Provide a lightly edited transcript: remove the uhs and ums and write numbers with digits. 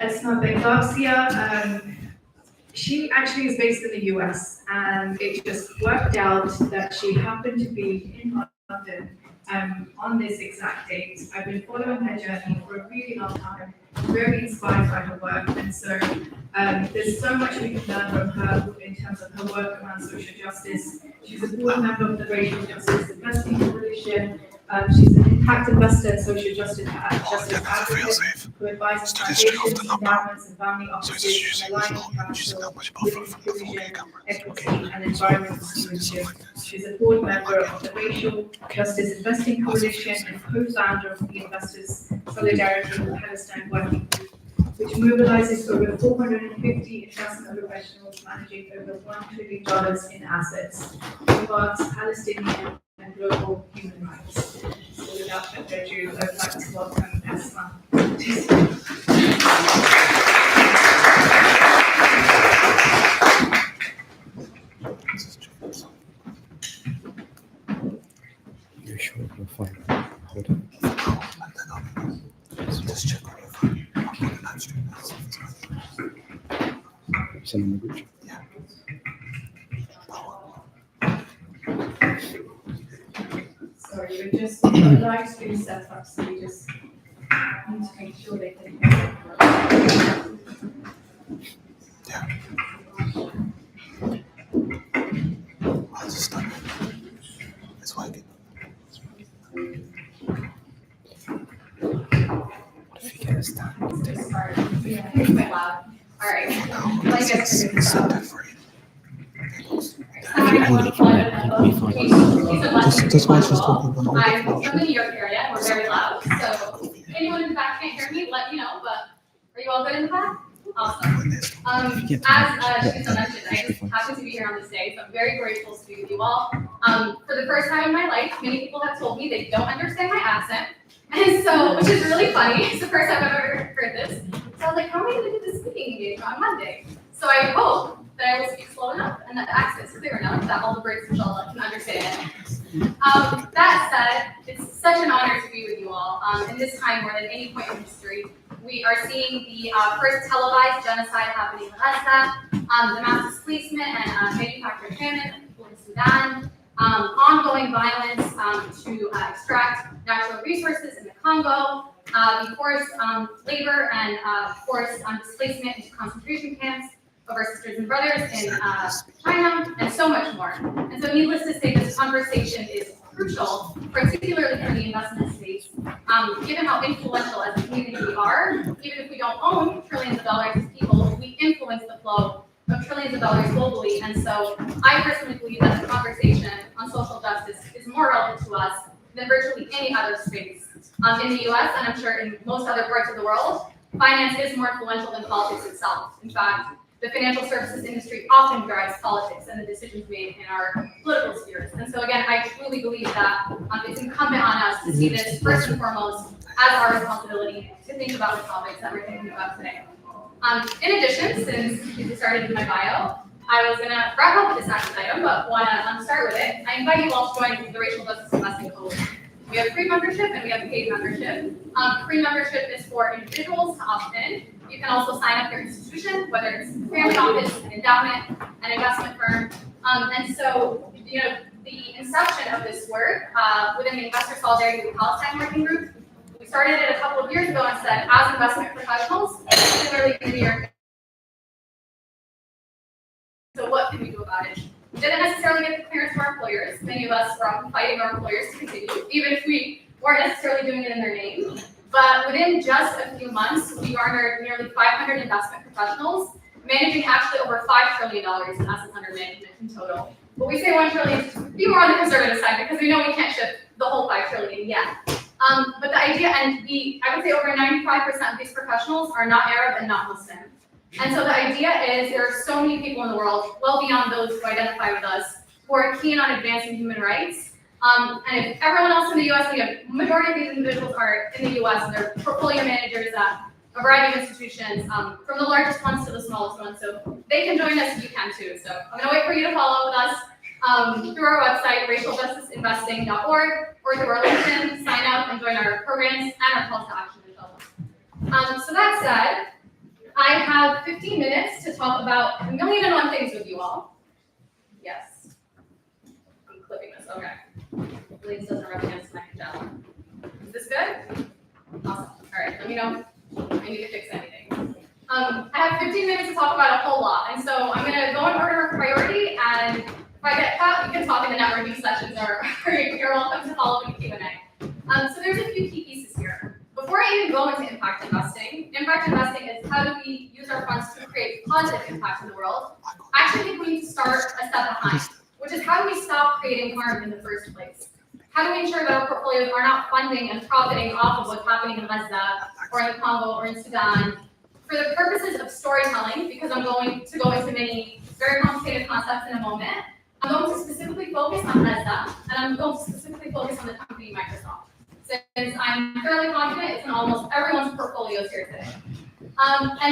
Esma Garcia. She actually is based in the US, and it just worked out that she happened to be in London on this exact date. I've been following her journey for a really long time, very inspired by her work, and so there's so much we can learn from her in terms of her work around social justice. She's a board member of the Racial Justice Investing Coalition. She's an impact investor and social justice advocate who advises foundations, endowments, and family offices in aligning capital with inclusion, equity, and environmental stewardship. She's a board member of the Racial Justice Investing Coalition and co-founder of the Investors Solidarity with Palestine Working Group, which mobilizes over 450 investment professionals managing over $1 trillion in assets to advance Palestinian and global human rights. So without further ado, I would like to welcome Esma. You're sure you're fine? Hold on. Just check on your phone. Send them the group. Yeah. Sorry, we're just live stream set up, so we just need to make sure they can hear it. Yeah. I'll just start. It's working. What if you get a stand? Yeah, it's quite loud. All right. No, it's set that for you. If you angle it from there, it'll be fine. That's why she's talking about I'm from the New York area. We're very loud. So anyone in the back can't hear me, let me know. But are you all good in the back? Awesome. As Shisa mentioned, I just happen to be here on this day, so I'm very grateful to be with you all. For the first time in my life, many people have told me they don't understand my accent. And so, which is really funny. It's the first time I've ever heard this. So I was like, how am I going to do this speaking engagement on Monday? So I hope that I will speak slow enough and that the accent's clear enough that all the Brits in Charlotte can understand it. That said, it's such an honor to be with you all. In this time, more than any point in history, we are seeing the first televised genocide happening in Gaza, the mass displacement and manufactured famine in Sudan, ongoing violence to extract natural resources in the Congo, the forced labor and forced displacement into concentration camps of our sisters and brothers in China, and so much more. And so needless to say, this conversation is crucial, particularly for the investment space, given how influential as a community we are. Even if we don't own trillions of dollars as people, we influence the flow of trillions of dollars globally. And so I personally believe that the conversation on social justice is more relevant to us than virtually any other space. In the US, and I'm sure in most other parts of the world, finance is more influential than politics itself. In fact, the financial services industry often drives politics and the decisions made in our political spheres. And so again, I truly believe that it's incumbent on us to see this first and foremost as our responsibility to think about the topics that we're thinking about today. In addition, since you started in my bio, I was gonna wrap up with this action item, but wanna start with it. I invite you all to join the Racial Justice Investing Coalition. We have free membership and we have paid membership. Free membership is for individuals to opt in. You can also sign up your institution, whether it's a family office, an endowment, an investment firm. And so, the inception of this work within the Investor Solidarity with Palestine Working Group, we started it a couple of years ago and said, as investment professionals, particularly in New York, so what can we do about it? We didn't necessarily get the clearance from our employers. Many of us were often fighting our employers to continue, even if we weren't necessarily doing it in their name. But within just a few months, we garnered nearly 500 investment professionals, managing actually over $5 trillion in assets under management in total. But we say 1 trillion is to be more on the conservative side because we know we can't shift the whole 5 trillion yet. But the idea, and I would say over 95% of these professionals are not Arab and not Muslim. And so the idea is there are so many people in the world, well beyond those who identify with us, who are keen on advancing human rights. And if everyone else in the US, the majority of these individuals are in the US, and they're portfolio managers at a variety of institutions, from the largest ones to the smallest ones. So they can join us, you can too. So I'm gonna wait for you to follow up with us through our website, racialjusticeinvesting.org, or through our LinkedIn, sign up and join our programs and our calls to action. So that said, have 15 minutes to talk about a million and one things with you all. Yes. I'm clipping this, okay. Hopefully this doesn't rub against my down. Is this good? Awesome. All right, let me know if I need to fix anything. I have 15 minutes to talk about a whole lot, and so I'm gonna go in order of priority, and if I get cut, you can talk in the networking sessions, or you're welcome to follow up in Q&A. So there's a few key pieces here. Before I even go into impact investing is how do we use our funds to create positive impact in the world? I actually think we need to start a step behind, which is how do we stop creating harm in the first place? How do we ensure that our portfolios are not funding and profiting off of what's happening in Gaza, or in the Congo, or in Sudan, for the purposes of storytelling, because I'm going to go into many very complicated concepts in a moment. I'm going to specifically focus on Gaza, and I'm going to specifically focus on the company Microsoft, since I'm fairly confident it's in almost everyone's portfolios here today. And